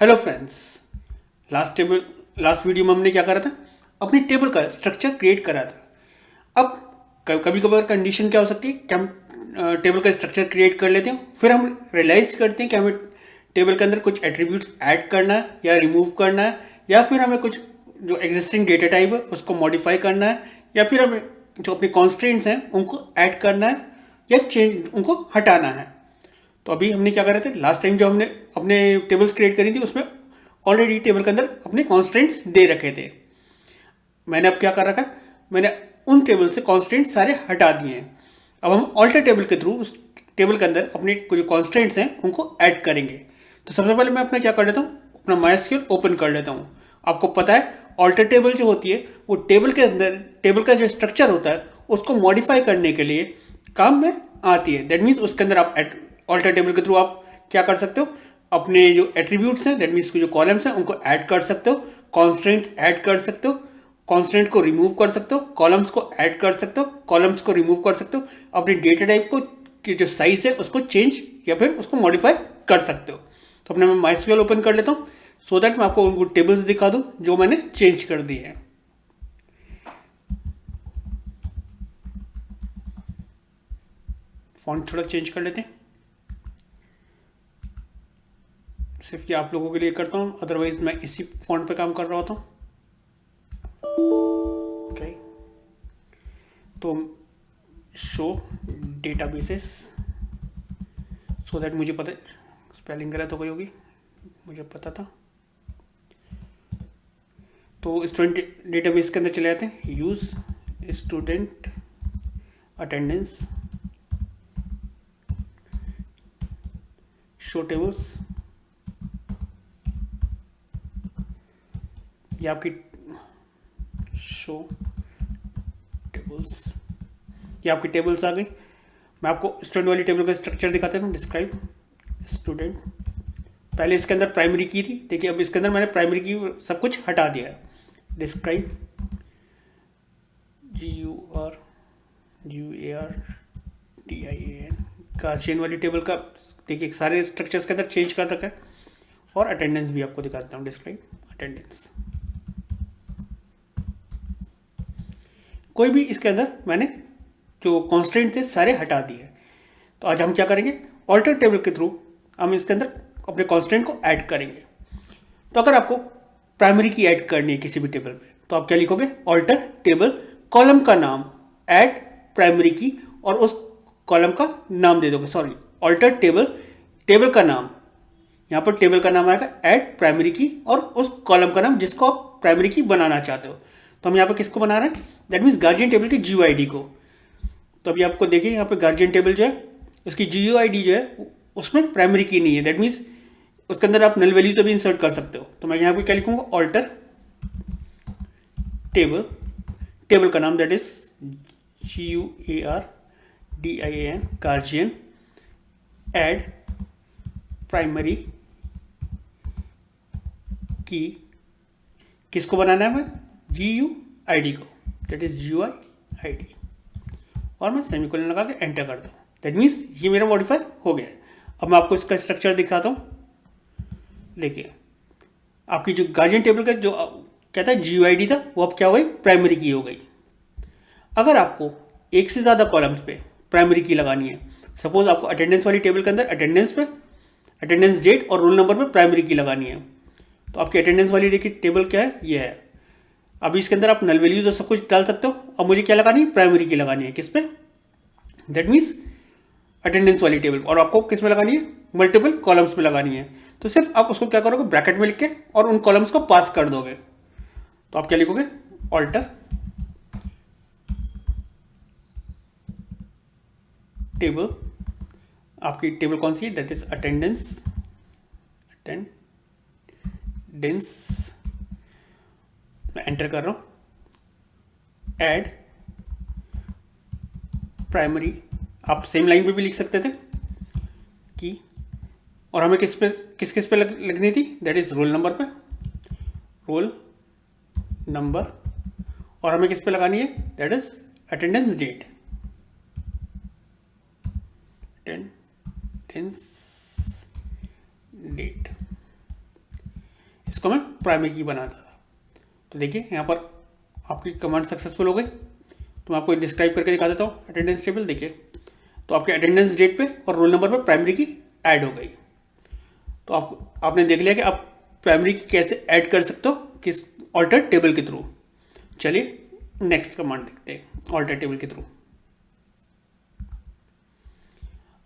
Hello friends. Last video में हमने क्या करा था, अपनी टेबल का स्ट्रक्चर क्रिएट करा था। अब कभी कभार कंडीशन क्या हो सकती है कि हम टेबल का स्ट्रक्चर क्रिएट कर लेते हैं, फिर हम रियलाइज करते हैं कि हमें टेबल के अंदर कुछ एट्रीब्यूट्स ऐड करना है या रिमूव करना है, या फिर हमें कुछ जो एग्जिस्टिंग डेटा टाइप है उसको मॉडिफाई करना है, या फिर हमें जो अपनी कॉन्स्ट्रेंट्स हैं उनको ऐड करना है या चेंज उनको हटाना है। तो अभी हमने क्या कर रहे थे, लास्ट टाइम जो हमने अपने टेबल्स क्रिएट करी थी उसमें ऑलरेडी टेबल के अंदर अपने कॉन्स्टेंट्स दे रखे थे। मैंने अब क्या कर रखा है, मैंने उन टेबल से कॉन्स्टेंट सारे हटा दिए हैं। अब हम ऑल्टर टेबल के थ्रू उस टेबल के अंदर अपने जो कॉन्स्टेंट्स हैं उनको ऐड करेंगे। तो सबसे पहले मैं अपना क्या कर लेता हूँ, अपना माइस्क्यूएल ओपन कर लेता हूँ। आपको पता है ऑल्टर टेबल जो होती है वो टेबल के अंदर टेबल का जो स्ट्रक्चर होता है उसको मॉडिफाई करने के लिए काम में आती है। दैट मीन्स उसके अंदर आप ऑल्टर टेबल के थ्रू आप क्या कर सकते हो, अपने जो एट्रीब्यूट्स हैं दैट मीन्स जो कॉलम्स हैं उनको ऐड कर सकते हो, कॉन्स्टेंट्स ऐड कर सकते हो, कॉन्स्टेंट को रिमूव कर सकते हो, कॉलम्स को ऐड कर सकते हो, कॉलम्स को रिमूव कर सकते हो, अपने डेटा टाइप को की जो साइज है उसको चेंज या फिर उसको मॉडिफाई कर सकते हो। तो अपने मैं माइस्क्यूएल ओपन कर लेता हूँ सो दैट मैं आपको उनको टेबल्स दिखा दूँ जो मैंने चेंज कर दिए हैं। फॉन्ट थोड़ा चेंज कर लेते हैं, सिर्फ ये आप लोगों के लिए करता हूँ, अदरवाइज मैं इसी फॉन्ट पे काम कर रहा होता हूँ। ओके, तो शो डेटाबेसेस सो दैट मुझे पता, स्पेलिंग गलत हो गई होगी, मुझे पता था। तो स्टूडेंट डेटाबेस के अंदर चले जाते हैं, use student attendance, show tables. ये आपकी शो टेबल्स, ये आपकी टेबल्स आ गई। मैं आपको स्टूडेंट वाली टेबल का स्ट्रक्चर दिखाता हूँ। डिस्क्राइब स्टूडेंट, पहले इसके अंदर प्राइमरी की थी, देखिए अब इसके अंदर मैंने प्राइमरी की सब कुछ हटा दिया है। डिस्क्राइब GURGARDIAN, गार्जियन वाली टेबल का देखिए सारे स्ट्रक्चर्स के अंदर चेंज कर रखा है। और अटेंडेंस भी आपको दिखाता हूँ। डिस्क्राइब अटेंडेंस, कोई भी इसके अंदर मैंने जो कॉन्स्टेंट थे सारे हटा दिए। तो आज हम क्या करेंगे, ऑल्टर टेबल के थ्रू हम इसके अंदर अपने कॉन्स्टेंट को ऐड करेंगे। तो अगर आपको प्राइमरी की ऐड करनी है किसी भी टेबल में तो आप क्या लिखोगे, ऑल्टर टेबल, कॉलम का नाम, ऐड प्राइमरी की, और उस कॉलम का नाम दे दोगे। सॉरी, ऑल्टर टेबल, टेबल का नाम, यहाँ पर टेबल का नाम आएगा, ऐड प्राइमरी की, और उस कॉलम का नाम जिसको आप प्राइमरी की बनाना चाहते हो। तो हम यहाँ पर किसको बना रहे हैं, दैट मीन्स गार्जियन टेबल की GUID को। तो अभी आपको देखिए यहाँ पे गार्जियन टेबल जो है उसकी GUID जो है उसमें प्राइमरी की नहीं है। दैट मीन्स उसके अंदर आप नल वैल्यूज भी इंसर्ट कर सकते हो। तो मैं यहाँ पे क्या लिखूंगा, ऑल्टर टेबल, टेबल का नाम that is GUARDIAN, guardian, add primary की, किसको बनाना है, मैं GUID को, दैट इज GUID, और मैं सेमीकोलन लगा के एंटर करता हूँ। दैट मीन्स ये मेरा मॉडिफाई हो गया है। अब मैं आपको इसका स्ट्रक्चर दिखाता हूँ। देखिए आपकी जो गार्जियन टेबल का जो कहता है GUID था वो अब क्या हो गई, प्राइमरी की हो गई। अगर आपको एक से ज़्यादा कॉलम्स पे प्राइमरी की लगानी है, सपोज आपको अटेंडेंस वाली टेबल के अंदर अटेंडेंस पे, अटेंडेंस डेट और रोल नंबर पे प्राइमरी की लगानी है, तो आपकी अटेंडेंस वाली देखिए टेबल क्या है, ये है। अभी इसके अंदर आप नल वैल्यूज और सब कुछ डाल सकते हो। अब मुझे क्या लगानी है, प्राइमरी की लगानी है, किस पे, दैट मीन्स अटेंडेंस वाली टेबल, और आपको किस में लगानी है, मल्टीपल कॉलम्स में लगानी है। तो सिर्फ आप उसको क्या करोगे, ब्रैकेट में लिख के और उन कॉलम्स को पास कर दोगे। तो आप क्या लिखोगे, ऑल्टर टेबल, आपकी टेबल कौन सी है, दैट इज अटेंडेंस, मैं एंटर कर रहा हूं, ऐड प्राइमरी, आप सेम लाइन पे भी लिख सकते थे कि, और हमें किस किस पे लिखनी थी, दैट इज रोल नंबर पे, रोल नंबर, और हमें किस पे लगानी है, that is attendance date, attendance date. जिसको मैं प्राइमरी की बनाता था। तो देखिए यहाँ पर आपकी कमांड सक्सेसफुल हो गई। तो मैं आपको डिस्क्राइब करके दिखा देता हूँ अटेंडेंस टेबल। देखिए तो आपके अटेंडेंस डेट पे और रोल नंबर पे प्राइमरी की ऐड हो गई। तो आपने देख लिया कि आप प्राइमरी की कैसे ऐड कर सकते हो किस ऑल्टर टेबल के थ्रू। चलिए नेक्स्ट कमांड देखते हैं ऑल्टर टेबल के थ्रू।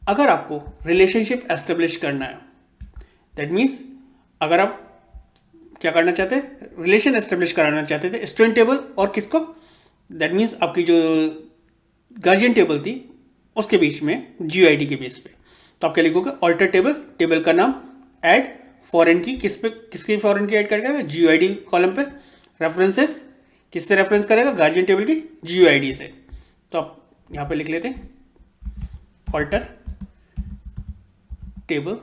अगर आपको रिलेशनशिप एस्टेब्लिश करना है, दैट मीन्स अगर आप क्या करना चाहते हैं, रिलेशन एस्टेब्लिश कराना चाहते थे स्टूडेंट टेबल और किसको, दैट मीन्स आपकी जो गार्जियन टेबल थी उसके बीच में GUID के बेस पे, तो आप क्या लिखोगे ऑल्टर टेबल, टेबल का नाम, ऐड फॉरेन की, किस पे किसकी फॉरेन की ऐड करेगा GUID कॉलम पे, रेफरेंसेस किससे रेफरेंस करेगा गार्जियन टेबल की GUID से। तो आप यहाँ पे लिख लेते हैं ऑल्टर टेबल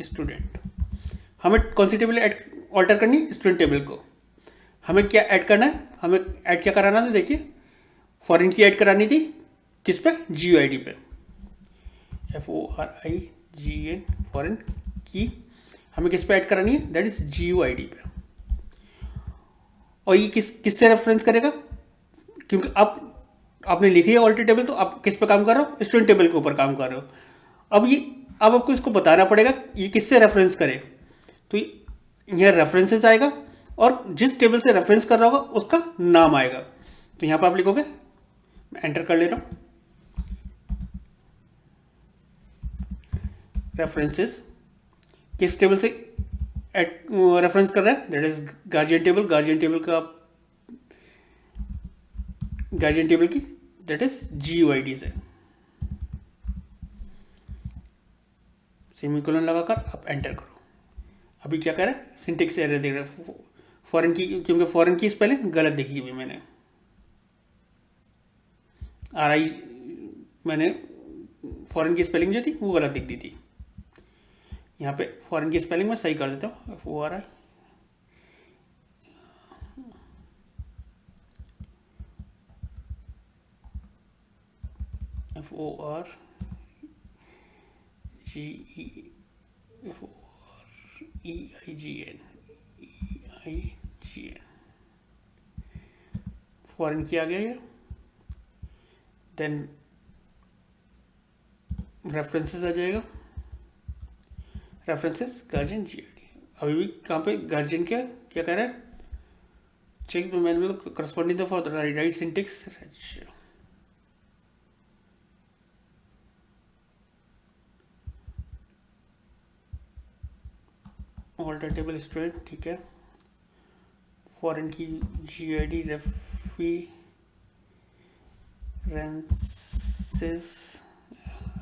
स्टूडेंट। हमें कौन सी टेबल ऐड ऑल्टर करनी है, स्टूडेंट टेबल को। हमें क्या ऐड करना है, हमें ऐड क्या कराना था, देखिए फॉरेन की ऐड करानी थी किस पे GUID पे, FORIGN फॉरेन की हमें किस पे ऐड करानी है, दैट इज GUID पे। और ये किससे रेफरेंस करेगा, क्योंकि आप आपने लिखी है ऑल्टर टेबल, तो आप किस पे काम कर रहे हो, स्टूडेंट टेबल के ऊपर काम कर रहे हो। अब आपको इसको बताना पड़ेगा ये किससे रेफरेंस करे। तो यह रेफरेंसेस आएगा और जिस टेबल से रेफरेंस कर रहा होगा उसका नाम आएगा। तो यहाँ पर आप लिखोगे, मैं एंटर कर ले रहा हूँ, रेफरेंसेस किस टेबल से रेफरेंस कर रहा है, that is guardian table, guardian table का गार्जियन टेबल की दैट इज GUID से। सेमीकोलन लगाकर आप एंटर करो। अभी क्या कर रहा है, सिंटेक्स एरर देख रहा है, फॉरेन की, क्योंकि फॉरेन की स्पेलिंग गलत देखी हुई मैंने, RI मैंने फॉरेन की स्पेलिंग जो थी वो गलत दिख दी थी। यहाँ पे फॉरेन की स्पेलिंग मैं सही कर देता हूँ, FORI EIGN फॉरेन की आ गया ये। देन रेफरेंसेस आ जाएगा, रेफरेंसेस गार्जियन GUID। अभी भी कहाँ पे गार्जियन क्या क्या कह रहा है, check the manual corresponding for the right syntax. Alter table student, ठीक है, फॉरेन की GUID रेफरेंसेस,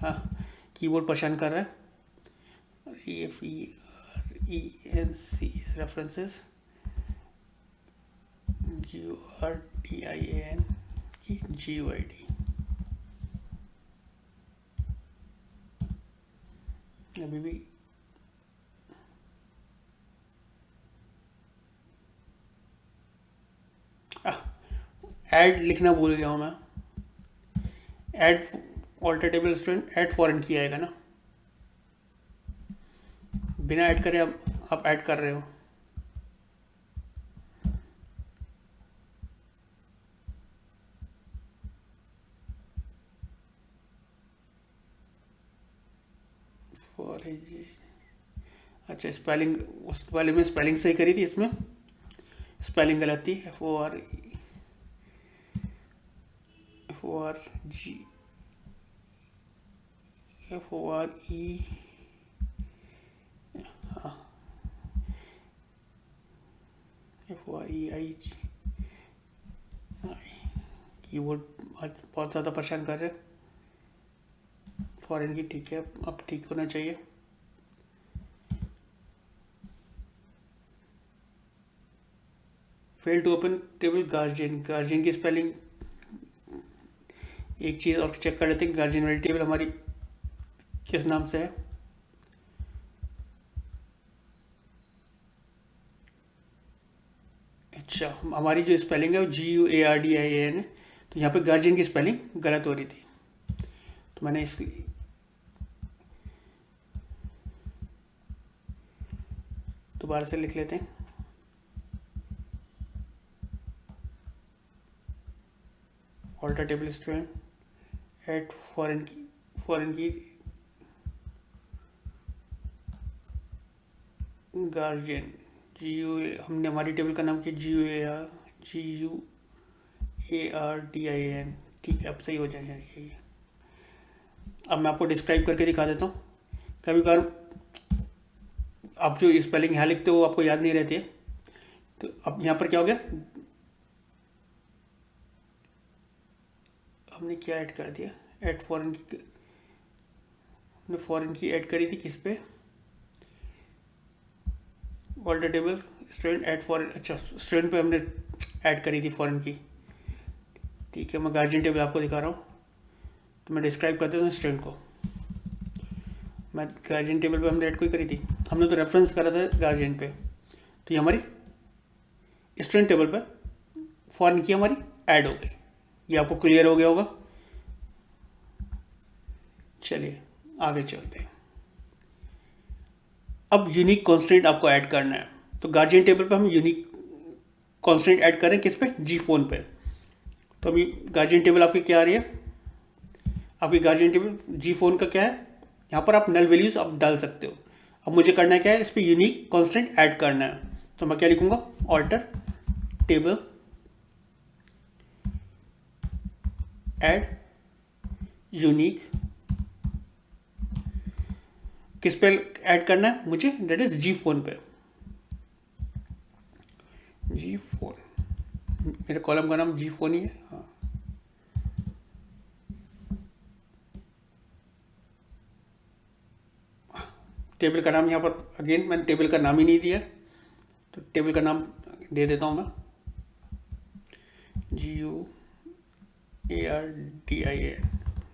हाँ कीबोर्ड परेशान कर रहा है, REFERENC रेफरेंसेस GURDIAN की GUID। अभी भी ऐड लिखना भूल गया हूँ मैं, add alter table student, add foreign key आएगा ना, बिना ऐड करे आप ऐड कर रहे हो। अच्छा स्पेलिंग, उस वाले में स्पेलिंग सही करी थी, इसमें स्पेलिंग गलत थी, FORE FOREIG। कीबोर्ड आज बहुत ज़्यादा परेशान कर रहे हैं। फॉरेन की ठीक है, अब ठीक होना चाहिए। Fail to open table guardian, guardian की स्पेलिंग, एक चीज़ और चेक कर लेते हैं, गार्जियन वाली टेबल हमारी किस नाम से है। अच्छा हमारी जो स्पेलिंग है वो GUARDIAN है, तो यहाँ पे गार्जियन की स्पेलिंग गलत हो रही थी, तो मैंने इसलिए दोबारा से लिख लेते हैं। Alter table student add foreign key guardian GUA, हमने हमारी टेबल का नाम किया GUARDIAN। ठीक है, अब सही हो जाएगा ये। अब मैं आपको डिस्क्राइब करके दिखा देता हूँ। कभी कभार आप जो स्पेलिंग यहाँ लिखते हो वो आपको याद नहीं रहती है, तो अब यहाँ पर क्या हो गया, हमने क्या ऐड कर दिया, ऐड फॉरेन की, हमने फॉरेन की ऐड करी थी किस पे, alter table student add foreign, अच्छा स्टूडेंट पे हमने ऐड करी थी फॉरेन की। ठीक है, मैं गार्जियन टेबल आपको दिखा रहा हूँ, तो मैं डिस्क्राइब करता हूँ स्टूडेंट को। मैं गार्जियन टेबल पे हमने ऐड कोई करी थी, हमने तो रेफरेंस करा था गार्जियन पे, तो ये हमारी स्टूडेंट टेबल पे फॉरेन की हमारी ऐड हो गई। ये आपको क्लियर हो गया होगा। चलिए आगे चलते हैं। अब यूनिक कॉन्स्टेंट आपको ऐड करना है, तो गार्जियन टेबल पे हम यूनिक कॉन्स्टेंट ऐड करें किस पे, जी फोन पे। तो अभी गार्जियन टेबल आपकी क्या आ रही है, आपकी गार्जियन टेबल जी फोन का क्या है, यहाँ पर आप नल वैल्यूज आप डाल सकते हो। अब मुझे करना क्या है, इस पर यूनिक कॉन्स्टेंट ऐड करना है, तो मैं क्या लिखूंगा, ऑल्टर टेबल ऐड यूनिक, किस पे ऐड करना है मुझे, दैट इज जी फोन पे। जी फोन, मेरे कॉलम का नाम जी फोन ही है। हाँ, टेबल का नाम यहाँ पर अगेन मैंने टेबल का नाम ही नहीं दिया, तो टेबल का नाम दे देता हूँ मैं, GUARDIAN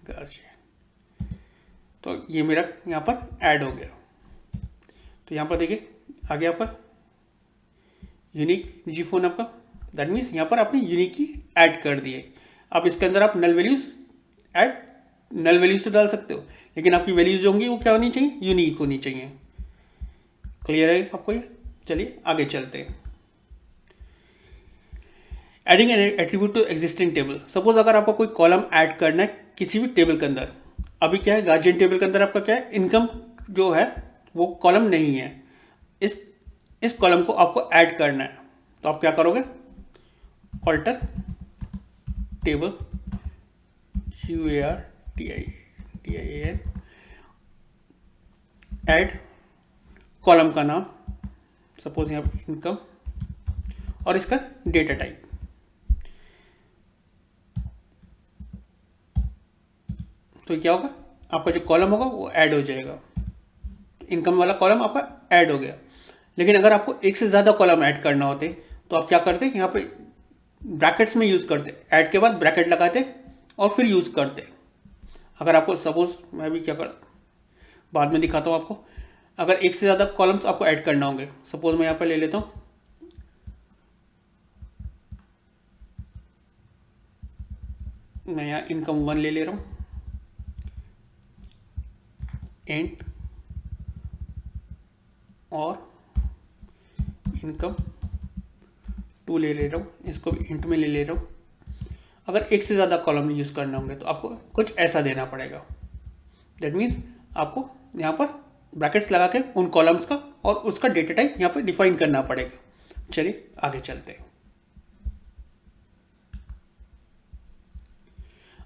गार्जियन। तो ये मेरा यहाँ पर ऐड हो गया। तो यहाँ पर देखिए आगे आपका यूनिक जी फोन आपका, दैट मीन्स यहाँ पर आपने यूनिक की ऐड कर दिए। अब इसके अंदर आप नल वैल्यूज तो डाल सकते हो, लेकिन आपकी वैल्यूज जो होंगी वो क्या होनी चाहिए, यूनिक होनी चाहिए। क्लियर है आपको ये। चलिए आगे चलते हैं। Adding an attribute to existing table, suppose अगर आपको कोई कॉलम ऐड करना है किसी भी टेबल के अंदर। अभी क्या है, गार्जियन टेबल के अंदर आपका क्या है, इनकम जो है वो कॉलम नहीं है, इस कॉलम को आपको ऐड करना है। तो आप क्या करोगे, alter table UARDIAN add column का नाम, सपोज यहाँ पर इनकम, और इसका डेटा टाइप। तो क्या होगा, आपका जो कॉलम होगा वो ऐड हो जाएगा, इनकम वाला कॉलम आपका ऐड हो गया। लेकिन अगर आपको एक से ज़्यादा कॉलम ऐड करना होते तो आप क्या करते, यहाँ पे ब्रैकेट्स में यूज़ करते, ऐड के बाद ब्रैकेट लगाते और फिर यूज़ करते। अगर आपको सपोज, मैं भी क्या कर, बाद में दिखाता हूँ आपको, अगर एक से ज़्यादा कॉलम्स आपको ऐड करना होंगे, सपोज मैं यहाँ पर ले लेता हूँ, मैं यहाँ इनकम 1 ले ले रहा हूँ, एंड और इनकम 2 ले रहा हूँ, इसको भी इंट में ले ले रहा हूँ। अगर एक से ज़्यादा कॉलम यूज़ करना होंगे तो आपको कुछ ऐसा देना पड़ेगा। दैट मीन्स आपको यहाँ पर ब्रैकेट्स लगा के उन कॉलम्स का और उसका डेटा टाइप यहाँ पर डिफाइन करना पड़ेगा। चलिए आगे चलते हैं।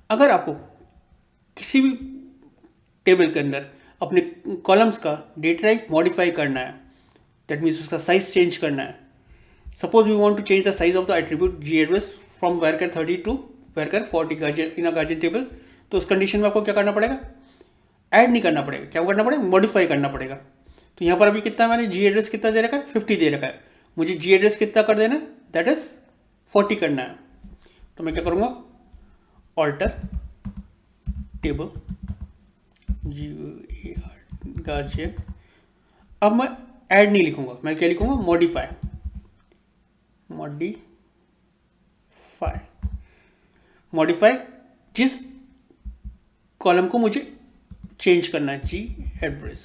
अगर आपको किसी भी टेबल के अंदर अपने कॉलम्स का डेटा टाइप मॉडिफाई करना है, दैट मीन्स उसका साइज चेंज करना है, suppose we want to change the size of the attribute G address from varchar 30 to varchar 40 in a guardian table, तो उस कंडीशन में आपको क्या करना पड़ेगा, ऐड नहीं करना पड़ेगा, क्या करना पड़ेगा, मॉडिफाई करना पड़ेगा। तो यहाँ पर अभी कितना मैंने जी एड्रेस कितना दे रखा है, 50 दे रखा है, मुझे जी एड्रेस कितना कर देना है, दैट इज 40 करना है। तो मैं क्या करूँगा, ऑल्टर टेबल गार्जियन, अब मैं ऐड नहीं लिखूंगा, मैं क्या लिखूंगा, मॉडिफाई जिस कॉलम को मुझे चेंज करना है, जी एड्रेस,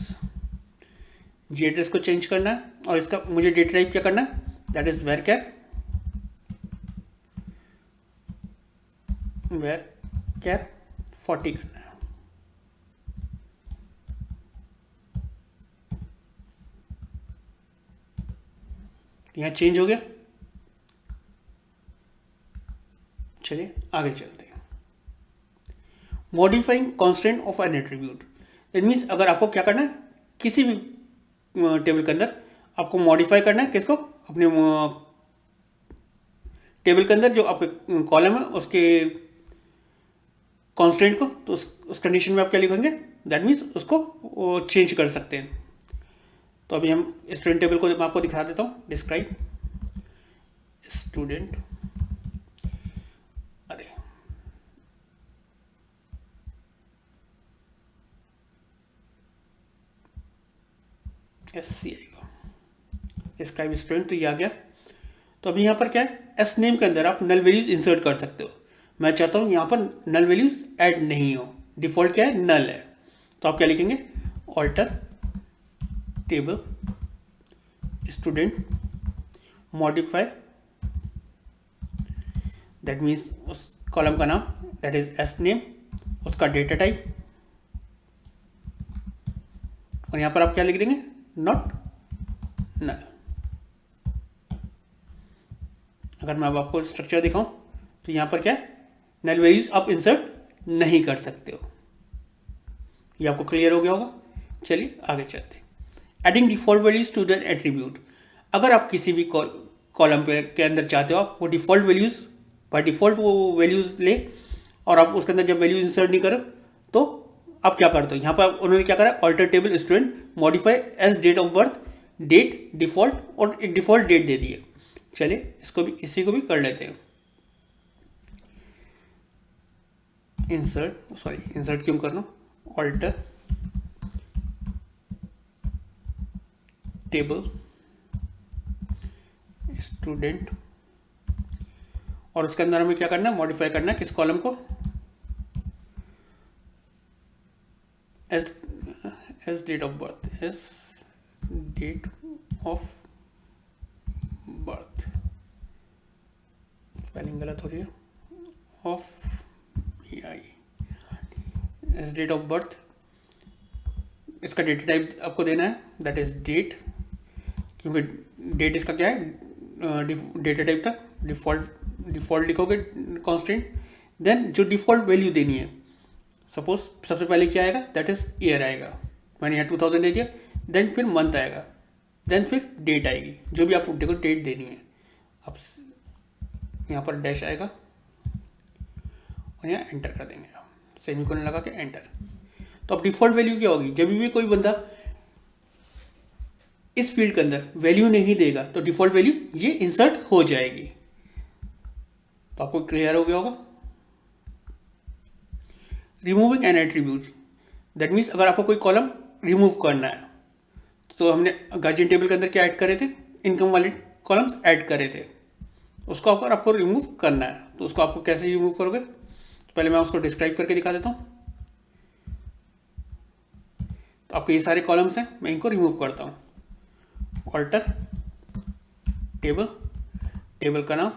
जी एड्रेस को चेंज करना है और इसका मुझे डेटा टाइप क्या करना है, दैट इज वेर कैर 40 करना है। यहाँ चेंज हो गया। चलिए आगे चलते हैं। Modifying constant of N attribute, it means अगर आपको क्या करना है, किसी भी टेबल के अंदर आपको मॉडिफाई करना है, किसको, अपने टेबल के अंदर जो आपके कॉलम है उसके कांस्टेंट को, तो उस कंडीशन में आप क्या लिखेंगे, दैट मीन्स उसको चेंज कर सकते हैं। तो अभी हम स्टूडेंट टेबल को मैं आपको दिखा देता हूँ। डिस्क्राइब स्टूडेंट, अरे SC आएगा, डिस्क्राइब स्टूडेंट, तो ये आ गया। तो अभी यहाँ पर क्या है, एस नेम के अंदर आप नल वैल्यूज इंसर्ट कर सकते हो। मैं चाहता हूँ यहाँ पर नल वैल्यूज ऐड नहीं हो, डिफॉल्ट क्या है, नल है। तो आप क्या लिखेंगे, alter table student modify, that means उस कॉलम का नाम दैट इज एस नेम, उसका डेटा टाइप, और यहाँ पर आप क्या लिख देंगे, नॉट नल। अगर मैं अब आपको स्ट्रक्चर दिखाऊं तो यहाँ पर क्या है, नल वैल्यूज आप इंसर्ट नहीं कर सकते हो। ये आपको क्लियर हो गया होगा। चलिए आगे चलते हैं। Adding default values to the attribute, अगर आप किसी भी कॉलम पे के अंदर चाहते हो आप वो डिफॉल्ट वैल्यूज, बाय डिफॉल्ट वो वैल्यूज ले, और आप उसके अंदर जब वैल्यूज इंसर्ट नहीं करो तो आप क्या करते हो, यहाँ पर उन्होंने क्या करा, alter table student modify S date of birth, date default, और एक डिफॉल्ट डेट दे दिए। चलिए इसको भी, इसी को भी कर लेते हैं। इंसर्ट क्यों करना, ऑल्टर टेबल स्टूडेंट, और उसके अंदर हमें क्या करना है, मॉडिफाई करना है किस कॉलम को, S date of birth, S date of birth, spelling गलत हो रही है, of BI, S date of birth, इसका डेटा टाइप आपको देना है, दैट इज डेट, क्योंकि डेट इसका क्या है, डेटा टाइप था, डिफॉल्ट लिखोगे कांस्टेंट, देन जो डिफॉल्ट वैल्यू देनी है, सपोज सबसे पहले क्या आएगा, दैट इज ईयर आएगा, मैंने यहाँ 2000 दे दिया, देन फिर मंथ आएगा, देन फिर डेट आएगी, जो भी आपको देखो डेट देनी है। अब यहाँ पर डैश आएगा और यहाँ एंटर कर देंगे, सेमीकोलन लगा के एंटर। तो अब डिफॉल्ट वैल्यू क्या होगी, जब भी कोई बंदा इस फील्ड के अंदर वैल्यू नहीं देगा तो डिफॉल्ट वैल्यू ये इंसर्ट हो जाएगी। तो आपको क्लियर हो गया होगा। Removing N attribute, that means अगर आपको कोई कॉलम रिमूव करना है, तो हमने गार्जियन टेबल के अंदर क्या ऐड करे थे, इनकम वाले कॉलम्स ऐड करे थे, उसको अगर आपको रिमूव करना है तो उसको आपको कैसे रिमूव करोगे, तो पहले मैं उसको डिस्क्राइब करके दिखा देता हूँ। तो आपके ये सारे कॉलम्स हैं, मैं इनको रिमूव करता हूँ। ऑल्टर टेबल का नाम,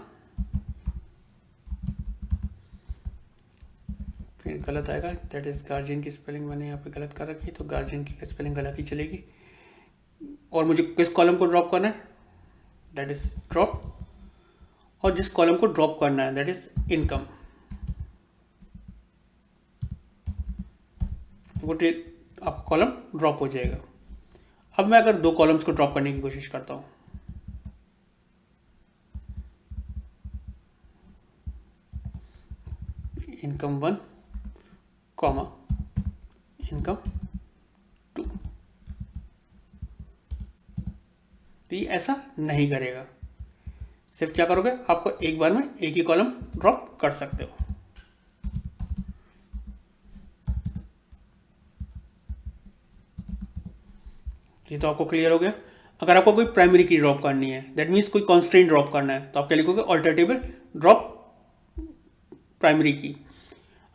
फिर गलत आएगा, दैट इज गार्जियन की स्पेलिंग मैंने यहाँ पे गलत कर रखी है, तो गार्जियन की स्पेलिंग गलत ही चलेगी। और मुझे किस कॉलम को ड्रॉप करना है, दैट इज ड्रॉप, और जिस कॉलम को ड्रॉप करना है दैट इज इनकम, वो आपका कॉलम ड्रॉप हो जाएगा। अब मैं अगर दो कॉलम्स को ड्रॉप करने की कोशिश करता हूँ, इनकम 1 कॉमा इनकम 2, तो ये ऐसा नहीं करेगा। सिर्फ क्या करोगे, आपको एक बार में एक ही कॉलम ड्रॉप कर सकते हो। ये तो आपको क्लियर हो गया। अगर आपको कोई प्राइमरी की ड्रॉप करनी है, दैट मीन्स कोई कॉन्स्टेंट ड्रॉप करना है, तो आप क्या लिखोगे, ऑल्टर टेबल ड्रॉप प्राइमरी की।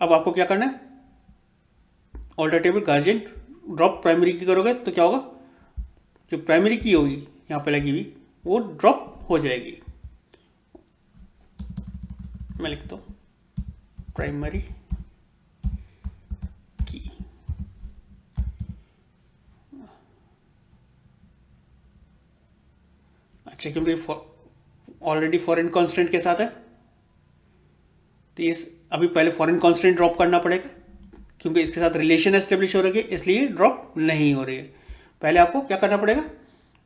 अब आपको क्या करना है, alter table guardian drop primary key करोगे तो क्या होगा, जो प्राइमरी की होगी यहाँ पे लगी हुई वो ड्रॉप हो जाएगी। मैं लिखता हूँ प्राइमरी की। अच्छा, क्योंकि ऑलरेडी फॉरेन कांस्टेंट के साथ है तो इस अभी पहले फॉरेन कांस्टेंट ड्रॉप करना पड़ेगा, क्योंकि इसके साथ रिलेशन एस्टेब्लिश हो रही है इसलिए ड्रॉप नहीं हो रही है। पहले आपको क्या करना पड़ेगा,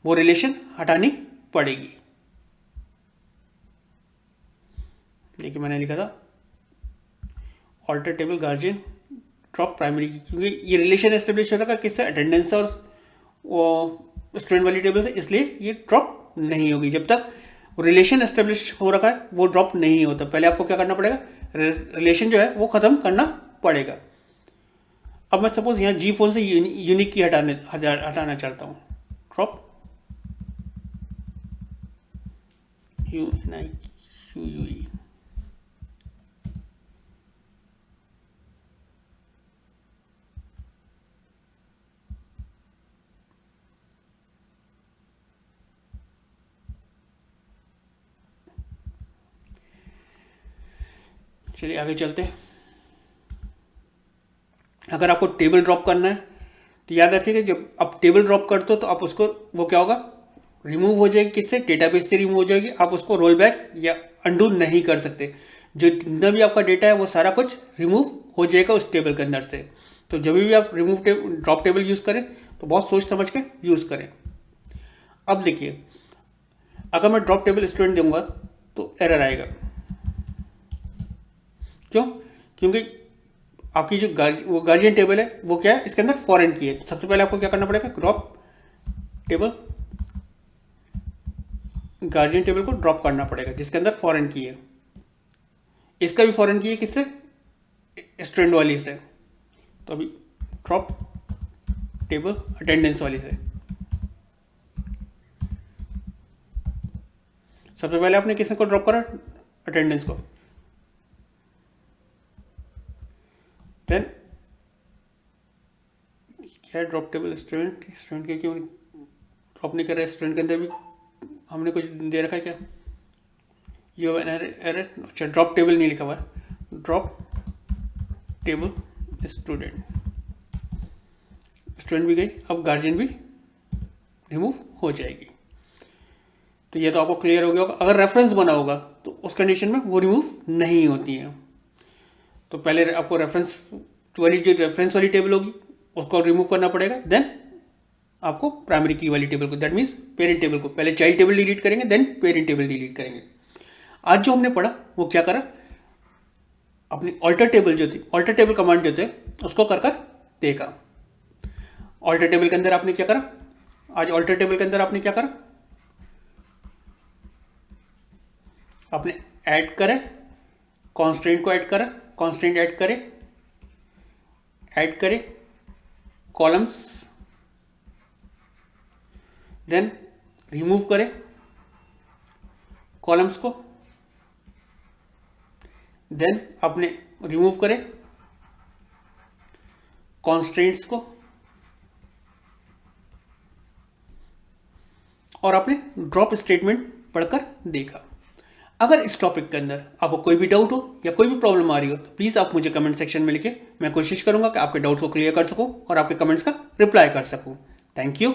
वो रिलेशन हटानी पड़ेगी। देखिए मैंने लिखा था alter table guardian drop primary key, क्योंकि ये रिलेशन एस्टेब्लिश हो रहा है किससे, अटेंडेंस और स्टूडेंट वाली टेबल से, इसलिए ये ड्रॉप नहीं होगी। जब तक रिलेशन एस्टेब्लिश हो रखा है वो ड्रॉप नहीं होता। पहले आपको क्या करना पड़ेगा, रिलेशन जो है वो ख़त्म करना पड़ेगा। अब मैं सपोज यहाँ जी फोन से यूनिक की हटाना चाहता हूँ, ड्रॉप UNIQUE। चलिए आगे चलते हैं। अगर आपको टेबल ड्रॉप करना है तो याद रखिएगा जब आप टेबल ड्रॉप करते हो तो आप उसको, वो क्या होगा, रिमूव हो जाएगी। किससे, डेटाबेस से रिमूव हो जाएगी। आप उसको रोल बैक या अंडू नहीं कर सकते। जो जितना भी आपका डेटा है वो सारा कुछ रिमूव हो जाएगा उस टेबल के अंदर से। तो जब भी आप ड्रॉप टेबल यूज़ करें तो बहुत सोच समझ के यूज़ करें। अब देखिए, अगर मैं ड्रॉप टेबल स्टूडेंट दूंगा तो एरर आएगा। क्यों, क्योंकि आपकी जो गार्जियन टेबल है वो क्या है, इसके अंदर फॉरेन की है। सबसे पहले आपको क्या करना पड़ेगा, ड्रॉप टेबल गार्जियन टेबल को ड्रॉप करना पड़ेगा जिसके अंदर फॉरेन की है। इसका भी फॉरेन की है, किससे, स्टूडेंट वाली से। तो अभी ड्रॉप टेबल अटेंडेंस वाली से। सबसे पहले आपने किसको को ड्रॉप करा, अटेंडेंस को। देन क्या है, ड्रॉप टेबल स्टूडेंट के क्यों ड्रॉप नहीं कर रहा है, स्टूडेंट के अंदर भी हमने कुछ दे रखा है क्या, ये एरर। अच्छा, ड्रॉप टेबल नहीं लिखा हुआ है, ड्रॉप टेबल स्टूडेंट भी गई, अब गार्जियन भी रिमूव हो जाएगी। तो ये तो आपको क्लियर हो गया होगा। अगर रेफरेंस बना होगा तो उस कंडीशन में वो रिमूव नहीं होती है। तो पहले आपको रेफरेंस वाली टेबल होगी उसको रिमूव करना पड़ेगा। देन आपको प्राइमरी की वाली टेबल को, दैट मीन्स पेरेंट टेबल को, पहले चाइल्ड टेबल डिलीट करेंगे देन पेरेंट टेबल डिलीट करेंगे। आज जो हमने पढ़ा वो क्या करा, अपनी ऑल्टर टेबल जो थी, ऑल्टर टेबल कमांड जो थे उसको कर देखा। ऑल्टर टेबल के अंदर आपने क्या करा, आज ऑल्टर टेबल के अंदर आपने क्या करा, आपने ऐड करे, कॉन्स्टेंट को ऐड करा, कॉन्स्टेंट ऐड करे कॉलम्स, देन रिमूव करे कॉलम्स को, देन आपने रिमूव करे कॉन्स्टेंट्स को, और आपने ड्रॉप स्टेटमेंट पढ़कर देखा। अगर इस टॉपिक के अंदर आपको कोई भी डाउट हो या कोई भी प्रॉब्लम आ रही हो तो प्लीज़ आप मुझे कमेंट सेक्शन में लिखें। मैं कोशिश करूंगा कि आपके डाउट्स को क्लियर कर सकूं और आपके कमेंट्स का रिप्लाई कर सकूं। Thank you.